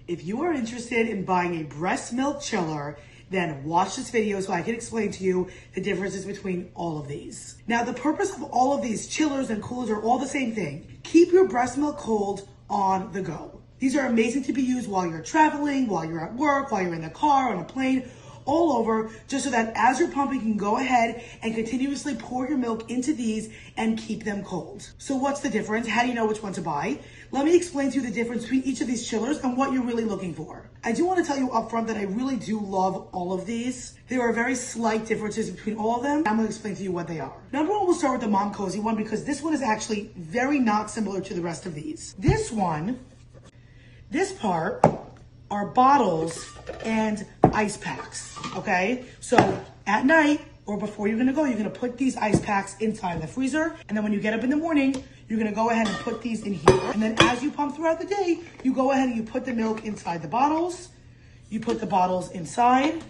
If you are interested in buying a breast milk chiller, then watch this video so I can explain to you the differences between all of these. Now, the purpose of all of these chillers and coolers are all the same thing. Keep your breast milk cold on the go. These are amazing to be used while you're traveling, while you're at work, while you're in the car, on a plane, all over, just so that as you're pumping, you can go ahead and continuously pour your milk into these and keep them cold. So what's the difference? How do you know which one to buy? Let me explain to you the difference between each of these chillers and what you're really looking for. I do want to tell you up front that I really do love all of these. There are very slight differences between all of them. I'm going to explain to you what they are. Number one, we'll start with the Momcozy one because this one is actually very not similar to the rest of these. This part are bottles and ice packs, okay? So at night or before you're gonna go, you're gonna put these ice packs inside the freezer. And then when you get up in the morning, you're gonna go ahead and put these in here. And then as you pump throughout the day, you go ahead and you put the milk inside the bottles. You put the bottles inside.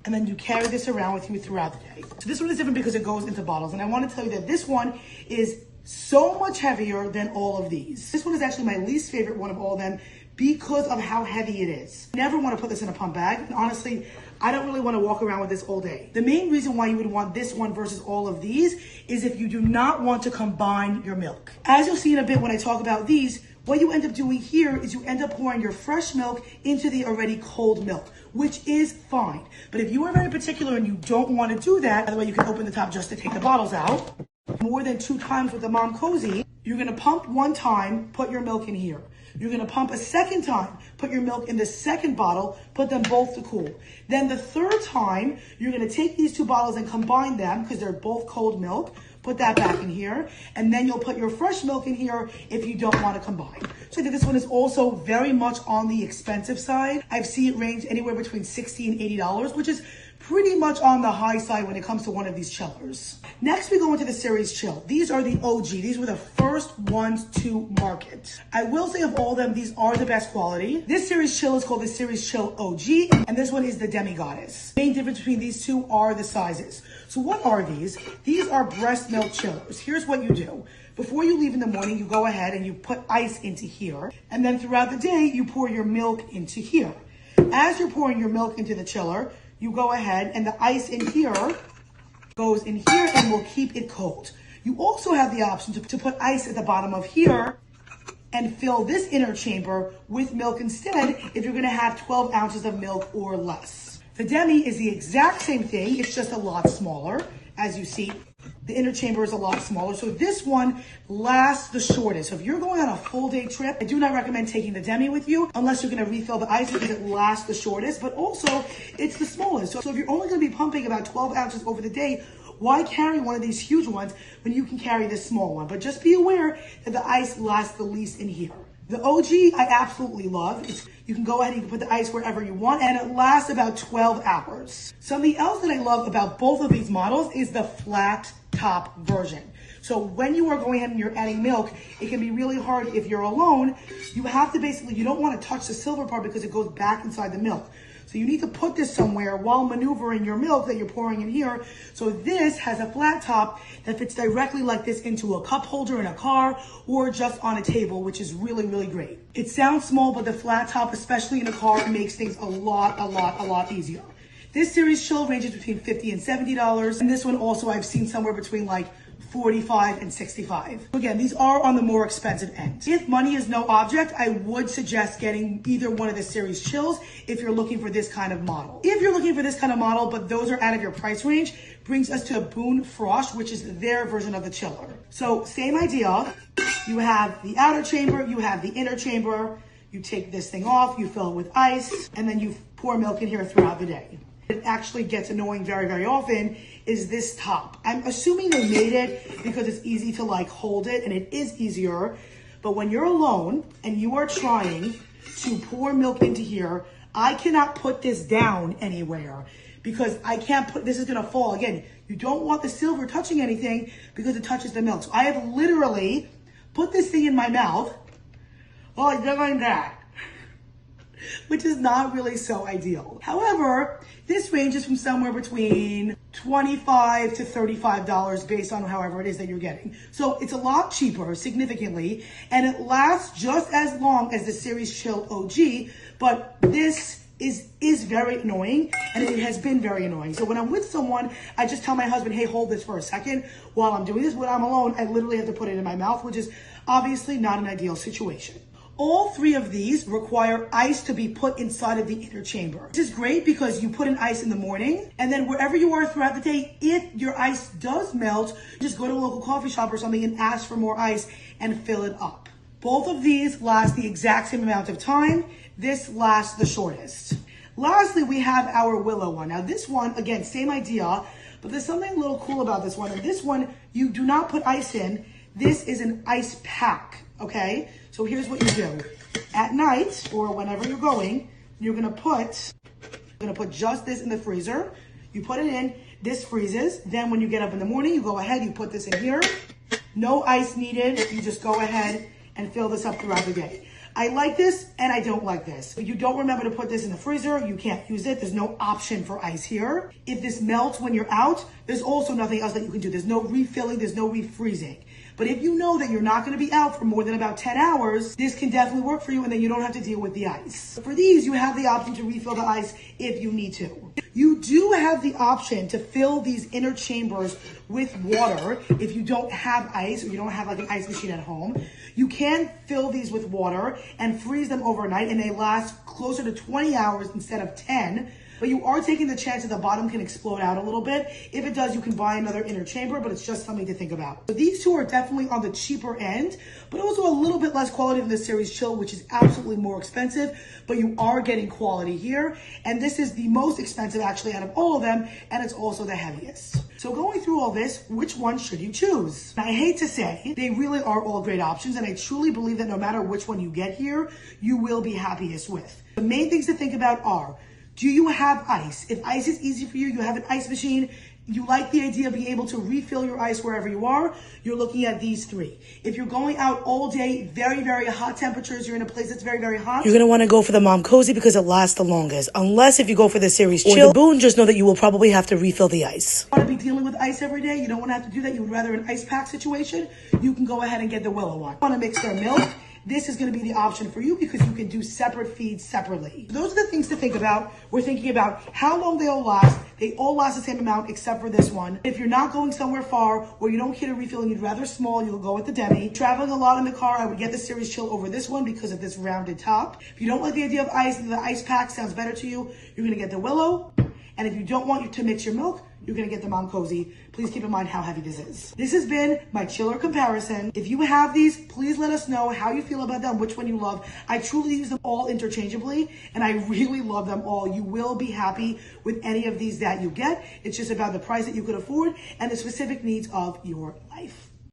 And then you carry this around with you throughout the day. So this one is different because it goes into bottles. And I wanna tell you that this one is so much heavier than all of these. This one is actually my least favorite one of all of them because of how heavy it is. Never want to put this in a pump bag. And honestly, I don't really want to walk around with this all day. The main reason why you would want this one versus all of these is if you do not want to combine your milk. As you'll see in a bit when I talk about these, what you end up doing here is you end up pouring your fresh milk into the already cold milk, which is fine. But if you are very particular and you don't want to do that, by the way, you can open the top just to take the bottles out. More than 2 times with the Momcozy, you're gonna pump 1 time, put your milk in here. You're gonna pump a 2nd time, put your milk in the 2nd bottle, put them both to cool. Then the 3rd time, you're gonna take these 2 bottles and combine them because they're both cold milk, put that back in here, and then you'll put your fresh milk in here if you don't wanna combine. So I think this one is also very much on the expensive side. I've seen it range anywhere between $60 and $80, which is pretty much on the high side when it comes to one of these chillers. Next, we go into the Series Chill. These are the OG. These were the first ones to market. I will say of all of them, these are the best quality. This Series Chill is called the Series Chill OG, and this one is the Demi-Goddess. The main difference between these two are the sizes. So what are these? These are breast milk chillers. Here's what you do. Before you leave in the morning, you go ahead and you put ice into here, and then throughout the day, you pour your milk into here. As you're pouring your milk into the chiller, you go ahead and the ice in here goes in here and will keep it cold. You also have the option to put ice at the bottom of here and fill this inner chamber with milk instead if you're gonna have 12 ounces of milk or less. The Demi is the exact same thing, it's just a lot smaller. As you see, the inner chamber is a lot smaller, so this one lasts the shortest. So if you're going on a full day trip, I do not recommend taking the Demi with you unless you're gonna refill the ice because it lasts the shortest, but also it's the smallest. So if you're only gonna be pumping about 12 ounces over the day, why carry one of these huge ones when you can carry this small one? But just be aware that the ice lasts the least in here. The OG, I absolutely love. You can go ahead and you can put the ice wherever you want, and it lasts about 12 hours. Something else that I love about both of these models is the flat top version. So when you are going ahead and you're adding milk, it can be really hard if you're alone. You have to basically, you don't want to touch the silver part because it goes back inside the milk. So you need to put this somewhere while maneuvering your milk that you're pouring in here. So this has a flat top that fits directly like this into a cup holder in a car or just on a table, which is really, really great. It sounds small, but the flat top, especially in a car, makes things a lot easier. This Series Chill ranges between $50 and $70. And this one also I've seen somewhere between like $45 and $65. Again, these are on the more expensive end. If money is no object, I would suggest getting either one of the Series Chills if you're looking for this kind of model. If you're looking for this kind of model, but those are out of your price range, brings us to Boon Frost, which is their version of the chiller. So same idea. You have the outer chamber, you have the inner chamber. You take this thing off, you fill it with ice, and then you pour milk in here throughout the day. It actually gets annoying very often is this top. I'm assuming they made it because it's easy to like hold it, and it is easier. But when you're alone and you are trying to pour milk into here, I cannot put this down anywhere because I can't put, this is gonna fall. Again, you don't want the silver touching anything because it touches the milk. So I have literally put this thing in my mouth. Oh, you're like that. Which is not really so ideal. However, this ranges from somewhere between $25 to $35 based on however it is that you're getting. So it's a lot cheaper, significantly, and it lasts just as long as the Series Chill OG, but this is very annoying, and it has been very annoying. So when I'm with someone, I just tell my husband, hey, hold this for a second while I'm doing this. When I'm alone, I literally have to put it in my mouth, which is obviously not an ideal situation. All three of these require ice to be put inside of the inner chamber. This is great because you put in ice in the morning, and then wherever you are throughout the day, if your ice does melt, just go to a local coffee shop or something and ask for more ice and fill it up. Both of these last the exact same amount of time. This lasts the shortest. Lastly, we have our Willow one. Now this one, again, same idea, but there's something a little cool about this one. And this one, you do not put ice in. This is an ice pack, okay? So here's what you do. At night, or whenever you're going, you're gonna put just this in the freezer. You put it in, this freezes. Then when you get up in the morning, you go ahead, you put this in here. No ice needed. You just go ahead and fill this up throughout the day. I like this and I don't like this. If you don't remember to put this in the freezer, you can't use it. There's no option for ice here. If this melts when you're out, there's also nothing else that you can do. There's no refilling, there's no refreezing. But if you know that you're not gonna be out for more than about 10 hours, this can definitely work for you, and then you don't have to deal with the ice. For these, you have the option to refill the ice if you need to. You do have the option to fill these inner chambers with water if you don't have ice or you don't have like an ice machine at home. You can fill these with water and freeze them overnight, and they last closer to 20 hours instead of 10. But you are taking the chance that the bottom can explode out a little bit. If it does, you can buy another inner chamber, but it's just something to think about. So these two are definitely on the cheaper end, but also a little bit less quality than the Series Chill, which is absolutely more expensive, but you are getting quality here. And this is the most expensive actually out of all of them, and it's also the heaviest. So going through all this, which one should you choose? Now, I hate to say, they really are all great options, and I truly believe that no matter which one you get here, you will be happiest with. The main things to think about are, do you have ice? If ice is easy for you, you have an ice machine, you like the idea of being able to refill your ice wherever you are, you're looking at these three. If you're going out all day, very, very hot temperatures, you're in a place that's very, very hot, you're gonna wanna go for the Momcozy because it lasts the longest. Unless if you go for the Series Chill or the Boon, just know that you will probably have to refill the ice. You wanna be dealing with ice every day, you don't wanna have to do that, you would rather an ice pack situation, you can go ahead and get the Willow one. You wanna mix their milk, this is going to be the option for you because you can do separate feeds separately. Those are the things to think about. We're thinking about how long they all last. They all last the same amount except for this one. If you're not going somewhere far or you don't get a refill and you'd rather small, you'll go with the demi. Traveling a lot in the car, I would get the Series Chill over this one because of this rounded top. If you don't like the idea of ice and the ice pack sounds better to you, you're going to get the Willow. And if you don't want to mix your milk, you're gonna get the Momcozy. Please keep in mind how heavy this is. This has been my chiller comparison. If you have these, please let us know how you feel about them, which one you love. I truly use them all interchangeably, and I really love them all. You will be happy with any of these that you get. It's just about the price that you could afford and the specific needs of your life.